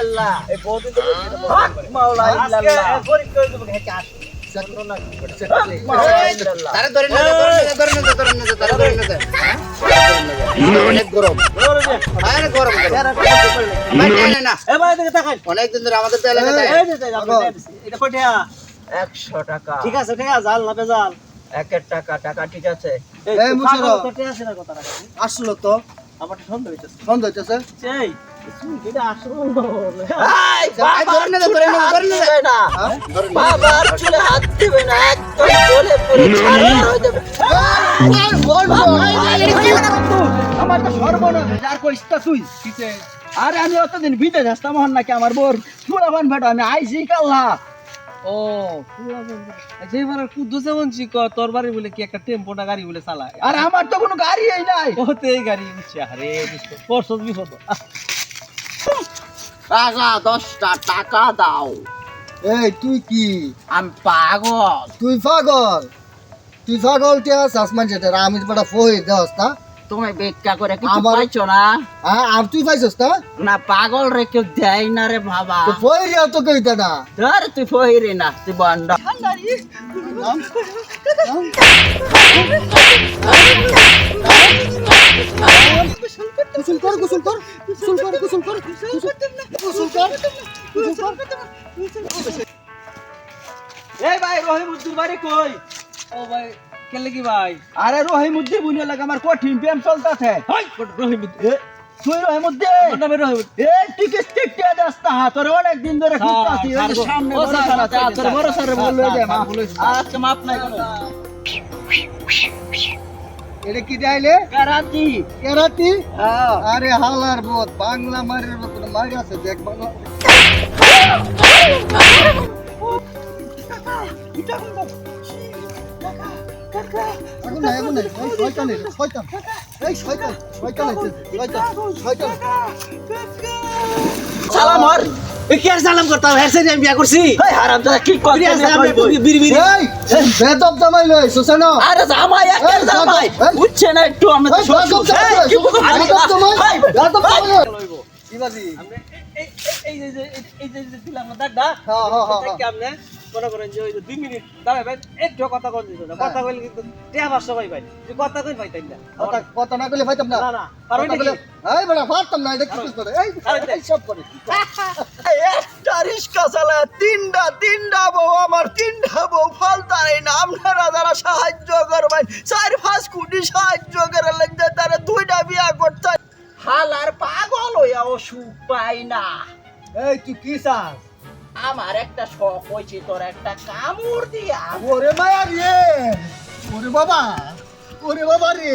আল্লাহ এই বহুদিন ধরে মাওলা আল্লাহ গরিব করে দেব হেঁচা তারে ধরে না অনেক গরম আরে গরম না এ ভাই দেখে তাকাই অনেক দিন ধরে আমাদের এলাকায় এটা কত টাকা 100 টাকা ঠিক আছে জাল না বেজাল 1 টাকা টাকা ঠিক আছে এই মুশারফ কত আছে না কত টাকা আসলো তো আমার সন্দেহ হইতেছে সেই এটা আসলো এই ধরে না বাবার চুলে হাত দিবে না একদম গলে পড়ে ছাড়া হয়ে যাবে আমার তো সর্বনাশ আর কইস্তা তুই কিছে আরে আমি অতদিন বিদেশ আসতাম হন নাকি আমার বোর ফুলাবান বেটা আমি আইছি কাল্লা ও যেবার কুদ্দু যেমন চিক তোর বাড়ি বলে কি একটা টেম্পোটা গাড়ি বলে চালায় আর আমার তো কোনো গাড়িই নাই ওতে এই গাড়ি বুঝছি আরে পরশদ বিপদ টাকা 10টা টাকা দাও এই তুই কি আমি পাগল তুই পাগল তে আসমান যেটা আমি বড় ফই দাস তা তুমি ভিক্ষা করে কিছু আমার- পাইছো না হ্যাঁ আর তুই পাইছস তা না পাগল রে কেউ দেয় না রে বাবা তো ফই রে তো কইতা না ধর তুই ফহিরে না তুই বন্ড গোসল কর এই ভাই রহিমউদ্দিন বাড়ি কই ও ভাই কেলে কি ভাই আরে রহিমউদ্দিন বুনিয়া লাগে আমার কঠিন প্রেম চলতাছে হাই রহিম তুই রহিমউদ্দিন নামে রহিম এই টিকে টিকে দাস্তা তোর অনেক দিন ধরে খুঁজতাছি ওই যে সামনে ও বড় স্যার, সারা স্যার, তোর স্যার, বড় সারা স্যার, বললো যে স্যার, মা ভুল হয়েছে। আজকে মাপ নাই কোনো এটা কি দাইলে কারাতি কেরাতি হ্যাঁ আরে হালার বত বাংলা মারের মত মারি আছে দেখ বাংলা আগুন নাই এই শয়তান সালাম হর এ কি আর সালাম করতাম হেরসে আমি বিয়া করছি এই হারামজাদা কি করছিস বিড়ি বিড়ি এই বেদব জামাই লই সুসানো আরে জামাই একের জামাই বুঝছে না একটু আমরা তো শ্বশুর কি কি বাজি এই যে দিলাম না দাদা কেমনে মনে করেন যে ওই 2 মিনিট দাঁড়াই ভাই একটু কথা কই দিত না কথা কইলে কিন্তু টেয়া পাঁচশো ভাই যে কথা কই পাইতাই না কথা না কইলে পাইতাম না না না পারবেন নাকি এই বড় পারতাম না এটা কি করে এই সব করে একটা রিস্কা চালায় তিনটা বউ আমার তিনটা বউ ফালতারে না আপনারা যারা সাহায্য করবেন 4-5 কোটি সাহায্য করে লাগছে তারা 2টা বিয়া করতে হালার পাগল হইয়া ও সুখ পাই না এই তুই কি চাস আমার একটা শখ হয়েছে তোর একটা কামড় দিয়া ওরে মায়া রে ওরে বাবা রে